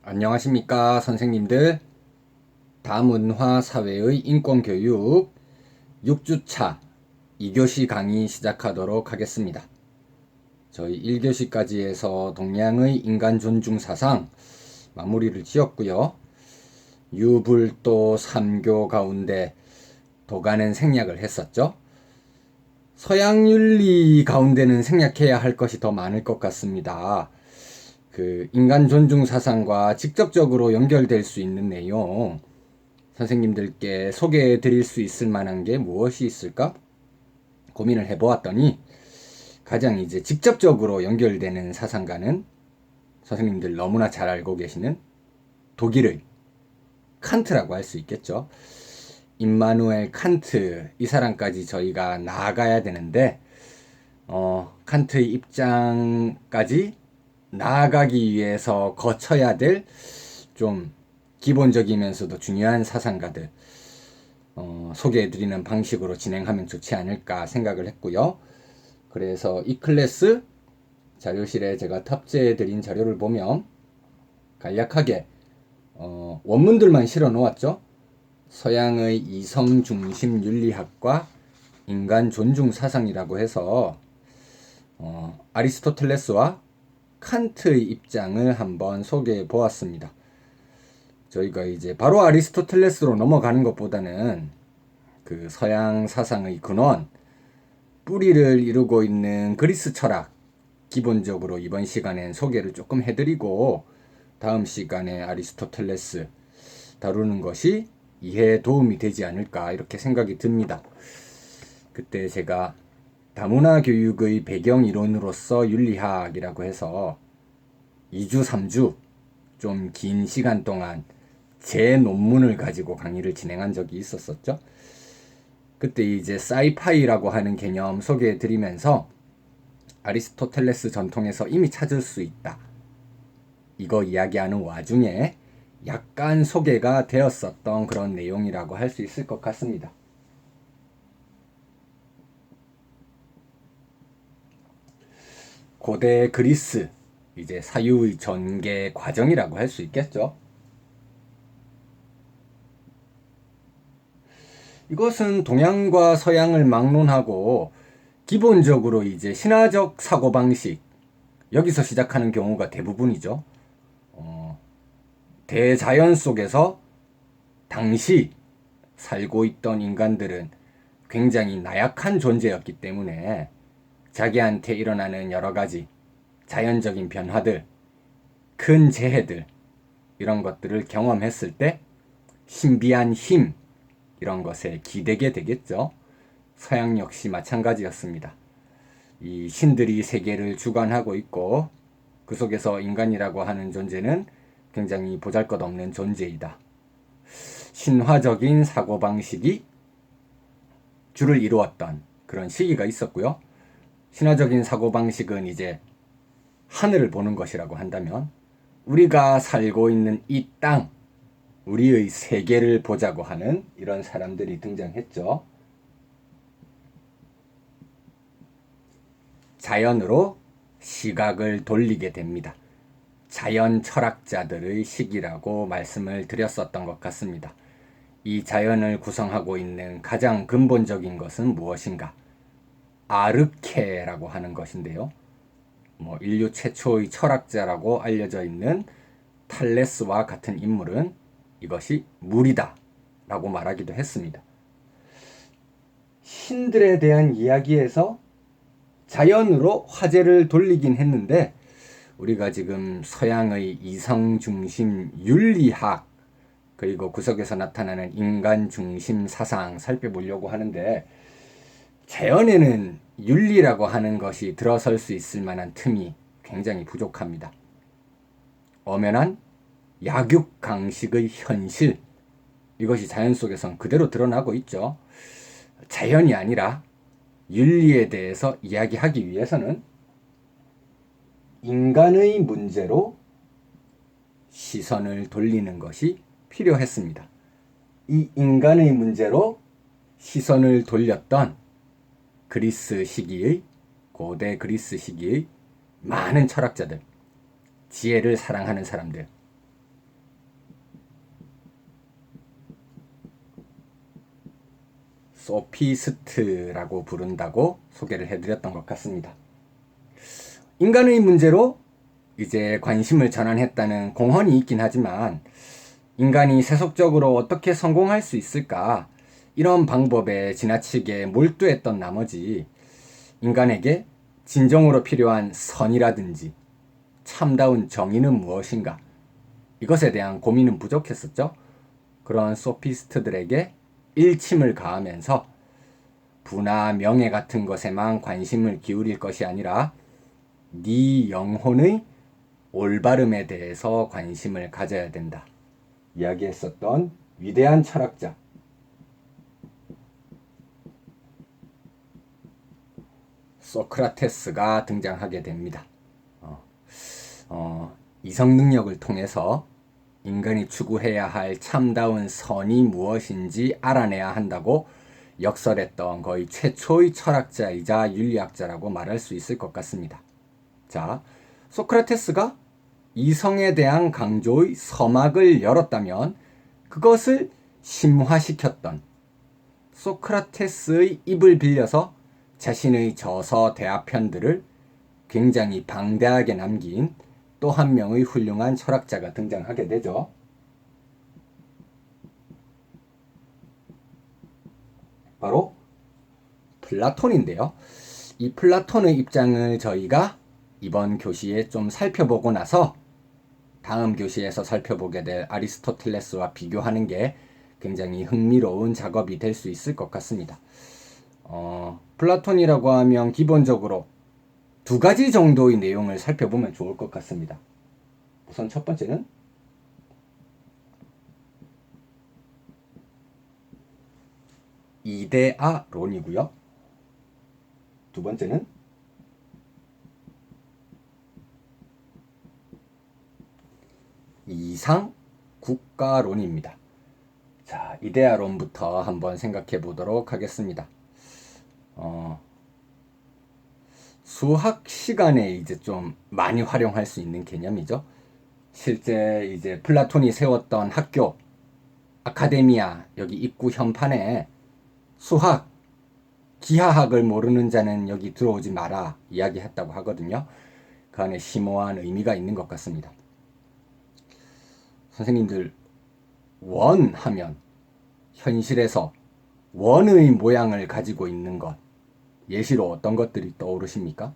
안녕하십니까 선생님들. 다문화 사회의 인권교육 6주차 2교시 강의 시작하도록 하겠습니다. 저희 1교시까지 해서 동양의 인간 존중 사상 마무리를 지었고요. 유불도 3교 가운데 도가는 생략을 했었죠. 서양윤리 가운데는 생략해야 할 것이 더 많을 것 같습니다. 인간 존중 사상과 직접적으로 연결될 수 있는 내용 선생님들께 소개해 드릴 수 있을 만한 게 무엇이 있을까 고민을 해보았더니 가장 이제 직접적으로 연결되는 사상가는 선생님들 너무나 잘 알고 계시는 독일의 칸트라고 할 수 있겠죠. 임마누엘 칸트, 이 사람까지 저희가 나아가야 되는데 칸트의 입장까지 나아가기 위해서 거쳐야 될 좀 기본적이면서도 중요한 사상가들 소개해드리는 방식으로 진행하면 좋지 않을까 생각을 했고요. 그래서 이 클래스 자료실에 제가 탑재해드린 자료를 보면 간략하게 원문들만 실어 놓았죠. 서양의 이성중심 윤리학과 인간 존중 사상이라고 해서 아리스토텔레스와 칸트의 입장을 한번 소개해 보았습니다. 저희가 이제 바로 아리스토텔레스로 넘어가는 것보다는 그 서양 사상의 근원, 뿌리를 이루고 있는 그리스 철학 기본적으로 이번 시간엔 소개를 조금 해드리고 다음 시간에 아리스토텔레스 다루는 것이 이해에 도움이 되지 않을까 이렇게 생각이 듭니다. 그때 제가 다문화 교육의 배경 이론으로서 윤리학이라고 해서 2주, 3주 좀 긴 시간 동안 제 논문을 가지고 강의를 진행한 적이 있었었죠. 그때 이제 사이파이라고 하는 개념 소개해 드리면서 아리스토텔레스 전통에서 이미 찾을 수 있다. 이거 이야기하는 와중에 약간 소개가 되었었던 그런 내용이라고 할 수 있을 것 같습니다. 고대 그리스, 이제 사유의 전개 과정이라고 할 수 있겠죠. 이것은 동양과 서양을 막론하고 기본적으로 이제 신화적 사고방식, 여기서 시작하는 경우가 대부분이죠. 대자연 속에서 당시 살고 있던 인간들은 굉장히 나약한 존재였기 때문에 자기한테 일어나는 여러 가지 자연적인 변화들, 큰 재해들, 이런 것들을 경험했을 때 신비한 힘, 이런 것에 기대게 되겠죠. 서양 역시 마찬가지였습니다. 이 신들이 세계를 주관하고 있고 그 속에서 인간이라고 하는 존재는 굉장히 보잘것없는 존재이다. 신화적인 사고방식이 주를 이루었던 그런 시기가 있었고요. 신화적인 사고방식은 이제 하늘을 보는 것이라고 한다면 우리가 살고 있는 이 땅, 우리의 세계를 보자고 하는 이런 사람들이 등장했죠. 자연으로 시각을 돌리게 됩니다. 자연 철학자들의 시기라고 말씀을 드렸었던 것 같습니다. 이 자연을 구성하고 있는 가장 근본적인 것은 무엇인가? 아르케라고 하는 것인데요. 인류 최초의 철학자라고 알려져 있는 탈레스와 같은 인물은 이것이 물이다 라고 말하기도 했습니다. 신들에 대한 이야기에서 자연으로 화제를 돌리긴 했는데 우리가 지금 서양의 이성중심 윤리학 그리고 그 속에서 나타나는 인간중심 사상 살펴보려고 하는데 자연에는 윤리라고 하는 것이 들어설 수 있을 만한 틈이 굉장히 부족합니다. 엄연한 약육강식의 현실, 이것이 자연 속에선 그대로 드러나고 있죠. 자연이 아니라 윤리에 대해서 이야기하기 위해서는 인간의 문제로 시선을 돌리는 것이 필요했습니다. 이 인간의 문제로 시선을 돌렸던 그리스 시기의 고대 그리스 시기의 많은 철학자들, 지혜를 사랑하는 사람들, 소피스트라고 부른다고 소개를 해드렸던 것 같습니다. 인간의 문제로 이제 관심을 전환했다는 공헌이 있긴 하지만 인간이 세속적으로 어떻게 성공할 수 있을까? 이런 방법에 지나치게 몰두했던 나머지 인간에게 진정으로 필요한 선이라든지 참다운 정의는 무엇인가? 이것에 대한 고민은 부족했었죠. 그런 소피스트들에게 일침을 가하면서 부나 명예 같은 것에만 관심을 기울일 것이 아니라 네 영혼의 올바름에 대해서 관심을 가져야 된다. 이야기했었던 위대한 철학자 소크라테스가 등장하게 됩니다. 이성 능력을 통해서 인간이 추구해야 할 참다운 선이 무엇인지 알아내야 한다고 역설했던 거의 최초의 철학자이자 윤리학자라고 말할 수 있을 것 같습니다. 자, 소크라테스가 이성에 대한 강조의 서막을 열었다면 그것을 심화시켰던 소크라테스의 입을 빌려서 자신의 저서 대화편들을 굉장히 방대하게 남긴 또 한 명의 훌륭한 철학자가 등장하게 되죠. 바로 플라톤인데요. 이 플라톤의 입장을 저희가 이번 교시에 좀 살펴보고 나서 다음 교시에서 살펴보게 될 아리스토텔레스와 비교하는 게 굉장히 흥미로운 작업이 될 수 있을 것 같습니다. 플라톤이라고 하면 기본적으로 두 가지 정도의 내용을 살펴보면 좋을 것 같습니다. 우선 첫 번째는 이데아론이고요. 두 번째는 이상국가론입니다. 자, 이데아론부터 한번 생각해 보도록 하겠습니다. 수학 시간에 이제 좀 많이 활용할 수 있는 개념이죠. 실제 이제 플라톤이 세웠던 학교, 아카데미아, 여기 입구 현판에 수학, 기하학을 모르는 자는 여기 들어오지 마라 이야기했다고 하거든요. 그 안에 심오한 의미가 있는 것 같습니다. 선생님들, 원 하면 현실에서 원의 모양을 가지고 있는 것, 예시로 어떤 것들이 떠오르십니까?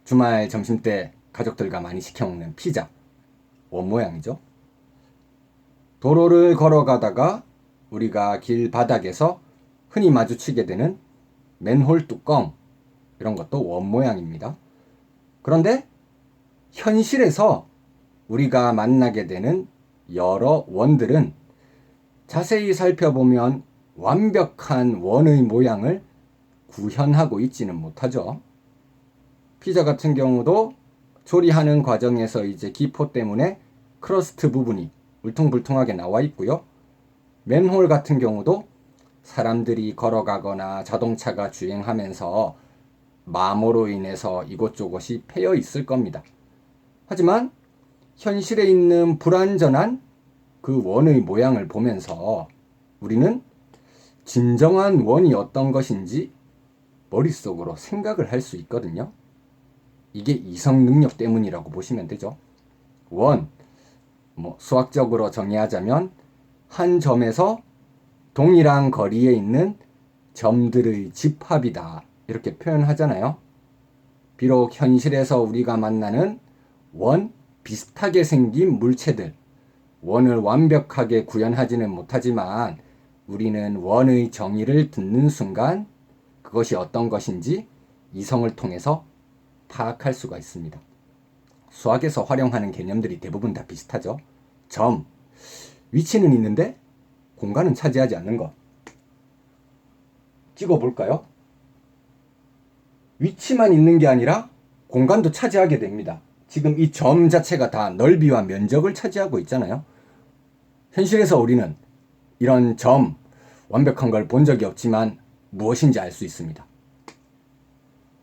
주말 점심때 가족들과 많이 시켜먹는 피자, 원 모양이죠. 도로를 걸어가다가 우리가 길 바닥에서 흔히 마주치게 되는 맨홀 뚜껑, 이런 것도 원 모양입니다. 그런데 현실에서 우리가 만나게 되는 여러 원들은 자세히 살펴보면 완벽한 원의 모양을 구현하고 있지는 못하죠. 피자 같은 경우도 조리하는 과정에서 이제 기포 때문에 크러스트 부분이 울퉁불퉁하게 나와 있고요. 맨홀 같은 경우도 사람들이 걸어가거나 자동차가 주행하면서 마모로 인해서 이곳저곳이 패여 있을 겁니다. 하지만 현실에 있는 불완전한 그 원의 모양을 보면서 우리는 진정한 원이 어떤 것인지 머릿속으로 생각을 할 수 있거든요. 이게 이성 능력 때문이라고 보시면 되죠. 원, 수학적으로 정의하자면 한 점에서 동일한 거리에 있는 점들의 집합이다, 이렇게 표현하잖아요. 비록 현실에서 우리가 만나는 원, 비슷하게 생긴 물체들, 원을 완벽하게 구현하지는 못하지만 우리는 원의 정의를 듣는 순간 그것이 어떤 것인지 이성을 통해서 파악할 수가 있습니다. 수학에서 활용하는 개념들이 대부분 다 비슷하죠. 점, 위치는 있는데 공간은 차지하지 않는 것. 찍어볼까요? 위치만 있는 게 아니라 공간도 차지하게 됩니다. 지금 이 점 자체가 다 넓이와 면적을 차지하고 있잖아요. 현실에서 우리는 이런 점, 완벽한 걸 본 적이 없지만 무엇인지 알 수 있습니다.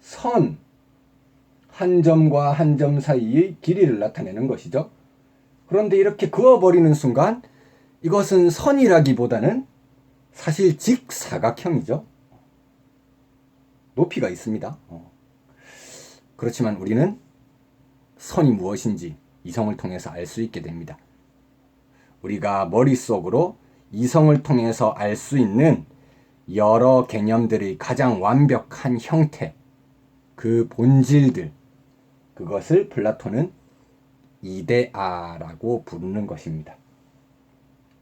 선, 한 점과 한 점 사이의 길이를 나타내는 것이죠. 그런데 이렇게 그어버리는 순간 이것은 선이라기보다는 사실 직사각형이죠. 높이가 있습니다. 그렇지만 우리는 선이 무엇인지 이성을 통해서 알 수 있게 됩니다. 우리가 머릿속으로 이성을 통해서 알 수 있는 여러 개념들의 가장 완벽한 형태, 그 본질들, 그것을 플라톤은 이데아라고 부르는 것입니다.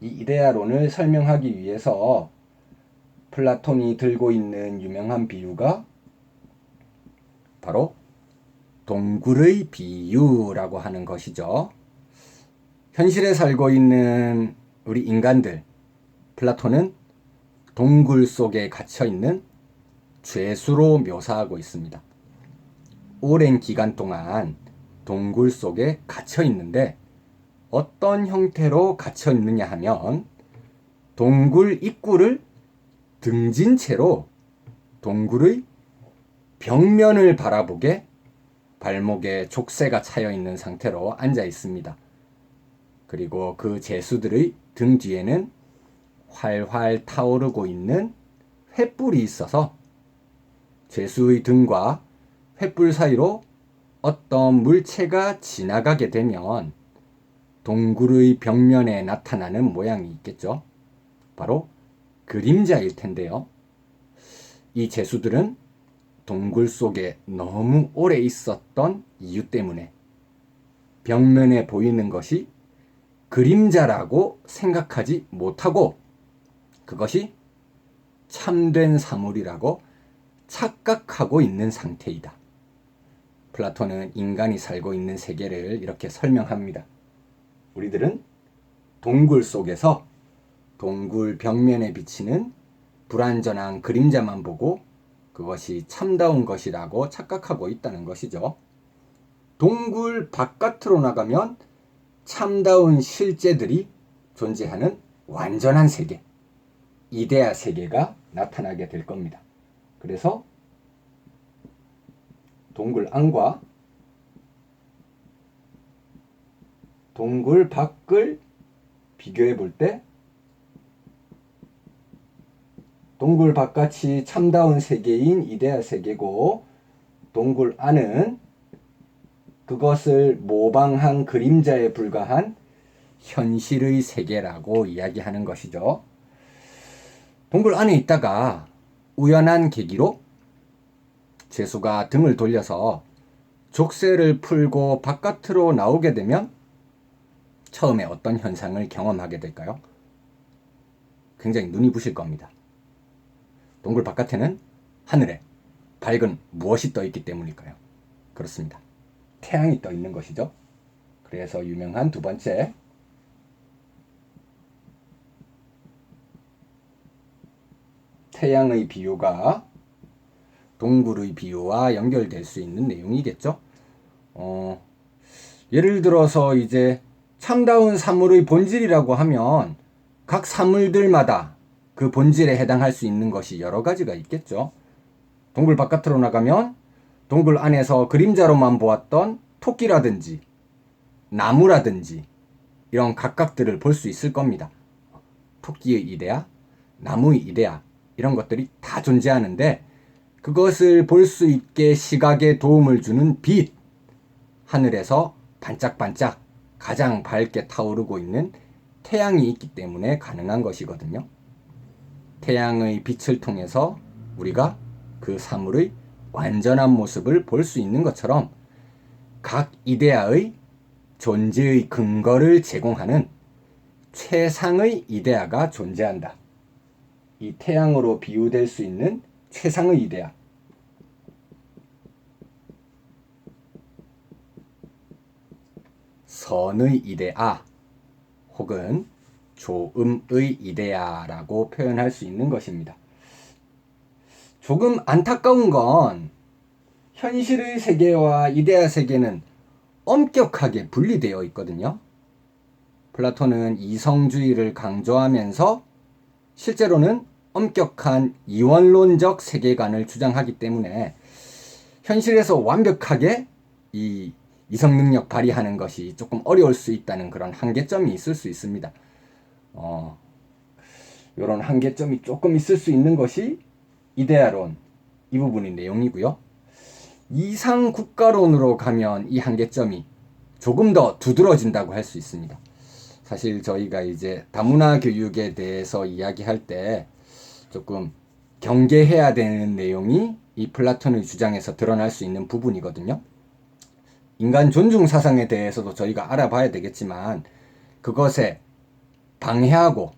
이 이데아론을 설명하기 위해서 플라톤이 들고 있는 유명한 비유가 바로 동굴의 비유라고 하는 것이죠. 현실에 살고 있는 우리 인간들, 플라톤은 동굴 속에 갇혀 있는 죄수로 묘사하고 있습니다. 오랜 기간 동안 동굴 속에 갇혀 있는데 어떤 형태로 갇혀 있느냐 하면 동굴 입구를 등진 채로 동굴의 벽면을 바라보게 발목에 족쇄가 차여 있는 상태로 앉아 있습니다. 그리고 그 죄수들의 등 뒤에는 활활 타오르고 있는 횃불이 있어서 죄수의 등과 횃불 사이로 어떤 물체가 지나가게 되면 동굴의 벽면에 나타나는 모양이 있겠죠. 바로 그림자일 텐데요. 이 죄수들은 동굴 속에 너무 오래 있었던 이유 때문에 벽면에 보이는 것이 그림자라고 생각하지 못하고 그것이 참된 사물이라고 착각하고 있는 상태이다. 플라톤은 인간이 살고 있는 세계를 이렇게 설명합니다. 우리들은 동굴 속에서 동굴 벽면에 비치는 불완전한 그림자만 보고 그것이 참다운 것이라고 착각하고 있다는 것이죠. 동굴 바깥으로 나가면 참다운 실제들이 존재하는 완전한 세계, 이데아 세계가 나타나게 될 겁니다. 그래서 동굴 안과 동굴 밖을 비교해 볼 때 동굴 바깥이 참다운 세계인 이데아 세계고 동굴 안은 그것을 모방한 그림자에 불과한 현실의 세계라고 이야기하는 것이죠. 동굴 안에 있다가 우연한 계기로 죄수가 등을 돌려서 족쇄를 풀고 바깥으로 나오게 되면 처음에 어떤 현상을 경험하게 될까요? 굉장히 눈이 부실 겁니다. 동굴 바깥에는 하늘에 밝은 무엇이 떠 있기 때문일까요? 그렇습니다. 태양이 떠 있는 것이죠. 그래서 유명한 두 번째, 태양의 비유가 동굴의 비유와 연결될 수 있는 내용이겠죠. 예를 들어서 이제 참다운 사물의 본질이라고 하면 각 사물들마다 그 본질에 해당할 수 있는 것이 여러 가지가 있겠죠. 동굴 바깥으로 나가면 동굴 안에서 그림자로만 보았던 토끼라든지 나무라든지 이런 각각들을 볼 수 있을 겁니다. 토끼의 이데아, 나무의 이데아 이런 것들이 다 존재하는데 그것을 볼 수 있게 시각에 도움을 주는 빛, 하늘에서 반짝반짝 가장 밝게 타오르고 있는 태양이 있기 때문에 가능한 것이거든요. 태양의 빛을 통해서 우리가 그 사물의 완전한 모습을 볼 수 있는 것처럼 각 이데아의 존재의 근거를 제공하는 최상의 이데아가 존재한다. 이 태양으로 비유될 수 있는 최상의 이데아, 선의 이데아 혹은 조음의 이데아라고 표현할 수 있는 것입니다. 조금 안타까운 건 현실의 세계와 이데아 세계는 엄격하게 분리되어 있거든요. 플라톤은 이성주의를 강조하면서 실제로는 엄격한 이원론적 세계관을 주장하기 때문에 현실에서 완벽하게 이 이성 능력 발휘하는 것이 조금 어려울 수 있다는 그런 한계점이 있을 수 있습니다. 이런 한계점이 조금 있을 수 있는 것이 이데아론 이 부분의 내용이고요. 이상 국가론으로 가면 이 한계점이 조금 더 두드러진다고 할 수 있습니다. 사실 저희가 이제 다문화 교육에 대해서 이야기할 때 조금 경계해야 되는 내용이 이 플라톤의 주장에서 드러날 수 있는 부분이거든요. 인간 존중 사상에 대해서도 저희가 알아봐야 되겠지만 그것에 방해하고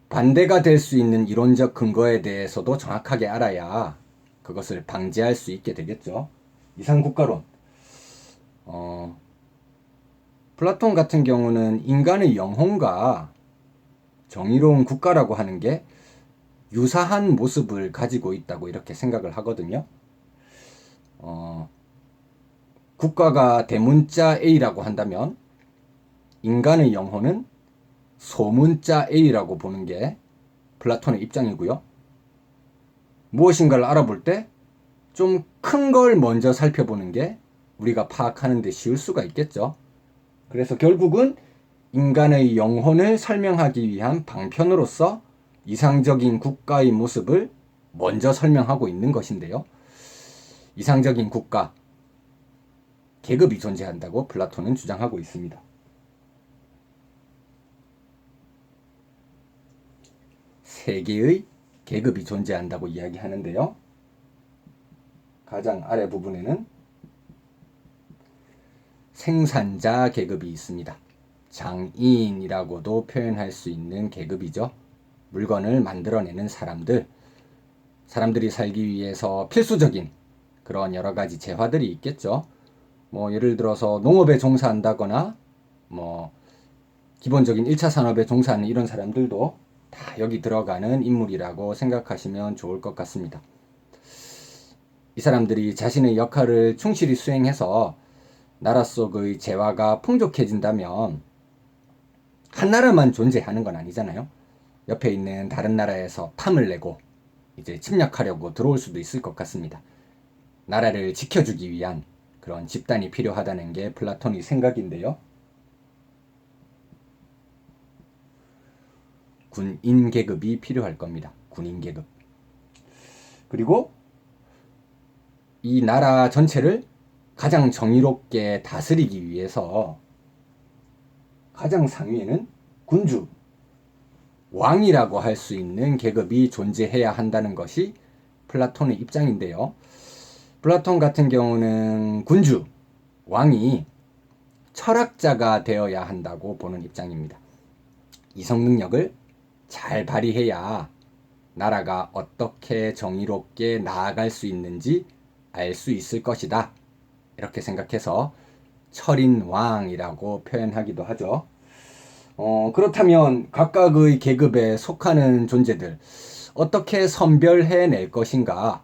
반대가 될 수 있는 이론적 근거에 대해서도 정확하게 알아야 그것을 방지할 수 있게 되겠죠. 이상국가론. 플라톤 같은 경우는 인간의 영혼과 정의로운 국가라고 하는 게 유사한 모습을 가지고 있다고 이렇게 생각을 하거든요. 국가가 대문자 A라고 한다면 인간의 영혼은 소문자 A라고 보는 게 플라톤의 입장이고요. 무엇인가를 알아볼 때 좀 큰 걸 먼저 살펴보는 게 우리가 파악하는 데 쉬울 수가 있겠죠. 그래서 결국은 인간의 영혼을 설명하기 위한 방편으로서 이상적인 국가의 모습을 먼저 설명하고 있는 것인데요. 이상적인 국가, 계급이 존재한다고 플라톤은 주장하고 있습니다. 세 개의 계급이 존재한다고 이야기하는데요. 가장 아래 부분에는 생산자 계급이 있습니다. 장인이라고도 표현할 수 있는 계급이죠. 물건을 만들어내는 사람들이 살기 위해서 필수적인 그런 여러 가지 재화들이 있겠죠. 예를 들어서 농업에 종사한다거나 기본적인 1차 산업에 종사하는 이런 사람들도 다 여기 들어가는 인물이라고 생각하시면 좋을 것 같습니다. 이 사람들이 자신의 역할을 충실히 수행해서 나라 속의 재화가 풍족해진다면 한 나라만 존재하는 건 아니잖아요. 옆에 있는 다른 나라에서 탐을 내고 이제 침략하려고 들어올 수도 있을 것 같습니다. 나라를 지켜주기 위한 그런 집단이 필요하다는 게 플라톤의 생각인데요. 군인 계급이 필요할 겁니다. 군인 계급. 그리고 이 나라 전체를 가장 정의롭게 다스리기 위해서 가장 상위에는 군주, 왕이라고 할 수 있는 계급이 존재해야 한다는 것이 플라톤의 입장인데요. 플라톤 같은 경우는 군주, 왕이 철학자가 되어야 한다고 보는 입장입니다. 이성 능력을 잘 발휘해야 나라가 어떻게 정의롭게 나아갈 수 있는지 알 수 있을 것이다. 이렇게 생각해서 철인왕이라고 표현하기도 하죠. 그렇다면 각각의 계급에 속하는 존재들 어떻게 선별해낼 것인가?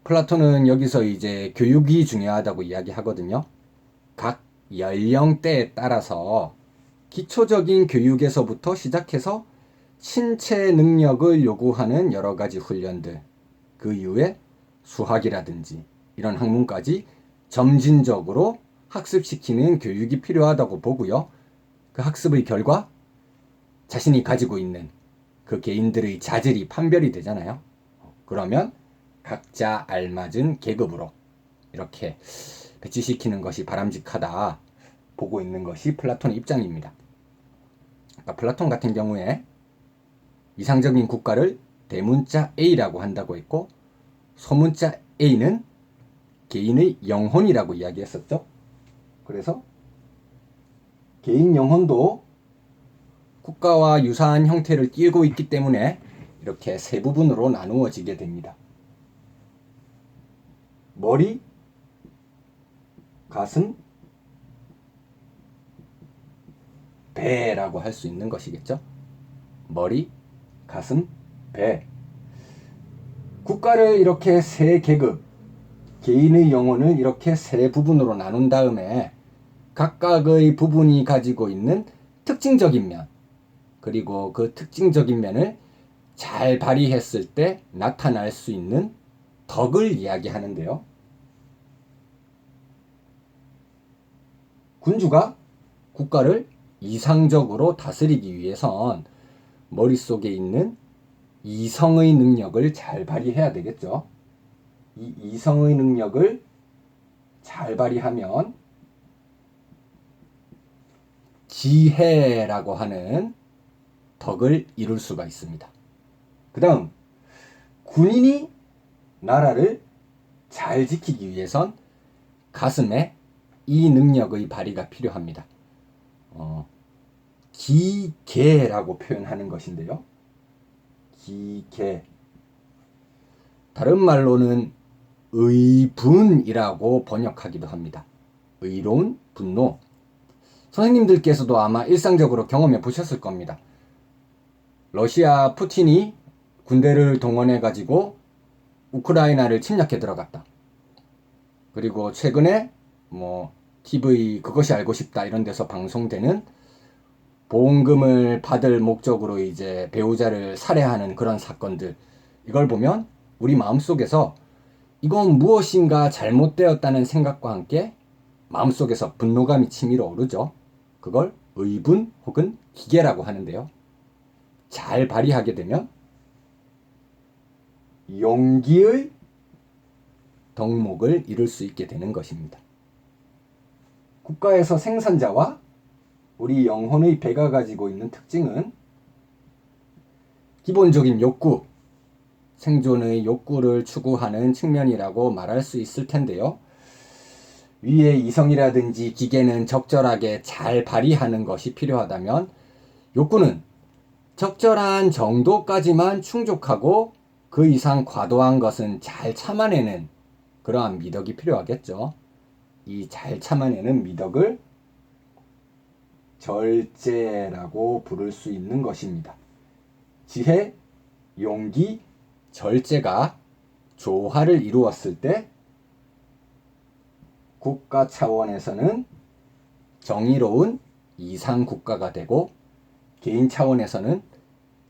플라톤은 여기서 이제 교육이 중요하다고 이야기하거든요. 각 연령대에 따라서 기초적인 교육에서부터 시작해서 신체 능력을 요구하는 여러 가지 훈련들, 그 이후에 수학이라든지 이런 학문까지 점진적으로 학습시키는 교육이 필요하다고 보고요. 그 학습의 결과 자신이 가지고 있는 그 개인들의 자질이 판별이 되잖아요. 그러면 각자 알맞은 계급으로 이렇게 배치시키는 것이 바람직하다 보고 있는 것이 플라톤의 입장입니다. 그러니까 플라톤 같은 경우에 이상적인 국가를 대문자 A라고 한다고 했고 소문자 A는 개인의 영혼이라고 이야기했었죠. 그래서 개인 영혼도 국가와 유사한 형태를 띠고 있기 때문에 이렇게 세 부분으로 나누어지게 됩니다. 머리, 가슴, 배라고 할 수 있는 것이겠죠. 머리, 가슴, 배. 국가를 이렇게 세 계급, 개인의 영혼을 이렇게 세 부분으로 나눈 다음에 각각의 부분이 가지고 있는 특징적인 면, 그리고 그 특징적인 면을 잘 발휘했을 때 나타날 수 있는 덕을 이야기하는데요. 군주가 국가를 이상적으로 다스리기 위해선 머릿속에 있는 이성의 능력을 잘 발휘해야 되겠죠. 이 이성의 능력을 잘 발휘하면 지혜라고 하는 덕을 이룰 수가 있습니다. 그 다음, 군인이 나라를 잘 지키기 위해선 가슴에 이 능력의 발휘가 필요합니다. 기계라고 표현하는 것인데요. 기계. 다른 말로는 의분이라고 번역하기도 합니다. 의로운 분노. 선생님들께서도 아마 일상적으로 경험해 보셨을 겁니다. 러시아 푸틴이 군대를 동원해 가지고 우크라이나를 침략해 들어갔다. 그리고 최근에 TV 그것이 알고 싶다 이런 데서 방송되는 보험금을 받을 목적으로 이제 배우자를 살해하는 그런 사건들, 이걸 보면 우리 마음속에서 이건 무엇인가 잘못되었다는 생각과 함께 마음속에서 분노감이 치밀어 오르죠. 그걸 의분 혹은 기계라고 하는데요. 잘 발휘하게 되면 용기의 덕목을 이룰 수 있게 되는 것입니다. 국가에서 생산자와 우리 영혼의 배가 가지고 있는 특징은 기본적인 욕구, 생존의 욕구를 추구하는 측면이라고 말할 수 있을 텐데요. 위의 이성이라든지 기계는 적절하게 잘 발휘하는 것이 필요하다면 욕구는 적절한 정도까지만 충족하고 그 이상 과도한 것은 잘 참아내는 그러한 미덕이 필요하겠죠. 이 잘 참아내는 미덕을 절제라고 부를 수 있는 것입니다. 지혜, 용기, 절제가 조화를 이루었을 때 국가 차원에서는 정의로운 이상 국가가 되고 개인 차원에서는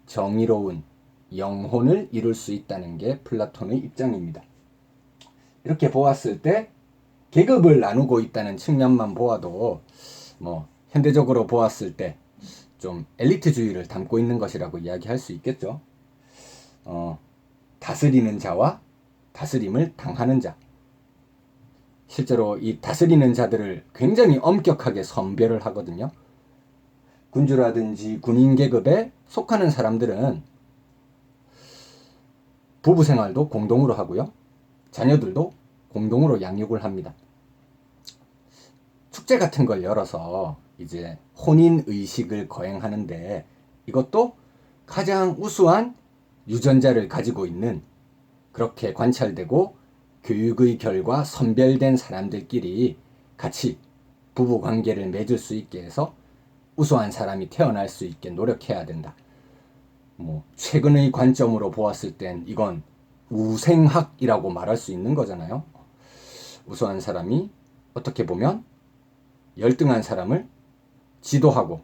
정의로운 영혼을 이룰 수 있다는 게 플라톤의 입장입니다. 이렇게 보았을 때 계급을 나누고 있다는 측면만 보아도 현대적으로 보았을 때 좀 엘리트주의를 담고 있는 것이라고 이야기할 수 있겠죠. 다스리는 자와 다스림을 당하는 자. 실제로 이 다스리는 자들을 굉장히 엄격하게 선별을 하거든요. 군주라든지 군인 계급에 속하는 사람들은 부부 생활도 공동으로 하고요. 자녀들도 공동으로 양육을 합니다. 축제 같은 걸 열어서 이제 혼인 의식을 거행하는데 이것도 가장 우수한 유전자를 가지고 있는, 그렇게 관찰되고 교육의 결과 선별된 사람들끼리 같이 부부 관계를 맺을 수 있게 해서 우수한 사람이 태어날 수 있게 노력해야 된다. 최근의 관점으로 보았을 땐 이건 우생학이라고 말할 수 있는 거잖아요. 우수한 사람이 어떻게 보면 열등한 사람을 지도하고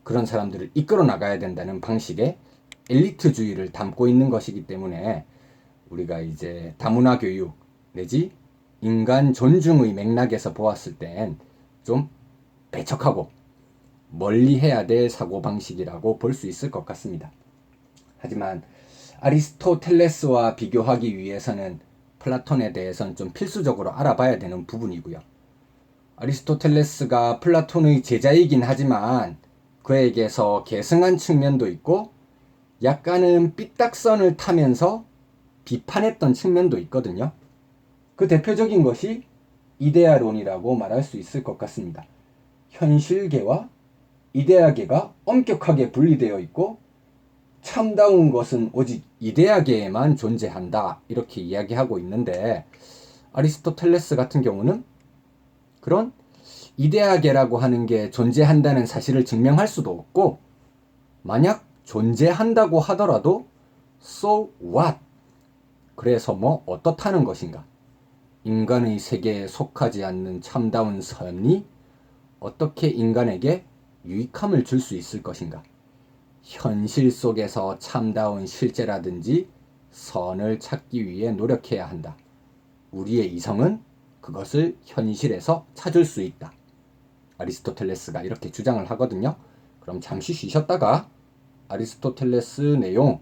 그런 사람들을 이끌어 나가야 된다는 방식의 엘리트주의를 담고 있는 것이기 때문에 우리가 이제 다문화 교육 내지 인간 존중의 맥락에서 보았을 땐 좀 배척하고 멀리 해야 될 사고방식이라고 볼 수 있을 것 같습니다. 하지만 아리스토텔레스와 비교하기 위해서는 플라톤에 대해서는 좀 필수적으로 알아봐야 되는 부분이고요. 아리스토텔레스가 플라톤의 제자이긴 하지만 그에게서 계승한 측면도 있고 약간은 삐딱선을 타면서 비판했던 측면도 있거든요. 그 대표적인 것이 이데아론이라고 말할 수 있을 것 같습니다. 현실계와 이데아계가 엄격하게 분리되어 있고 참다운 것은 오직 이데아계에만 존재한다, 이렇게 이야기하고 있는데 아리스토텔레스 같은 경우는 그런 이데아계라고 하는 게 존재한다는 사실을 증명할 수도 없고, 만약 존재한다고 하더라도 so what? 그래서 어떻다는 것인가? 인간의 세계에 속하지 않는 참다운 선이 어떻게 인간에게 유익함을 줄 수 있을 것인가? 현실 속에서 참다운 실제라든지 선을 찾기 위해 노력해야 한다. 우리의 이성은 그것을 현실에서 찾을 수 있다. 아리스토텔레스가 이렇게 주장을 하거든요. 그럼 잠시 쉬셨다가 아리스토텔레스 내용,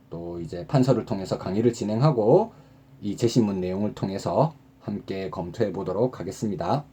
또 이제 판서를 통해서 강의를 진행하고 이 제시문 내용을 통해서 함께 검토해 보도록 하겠습니다.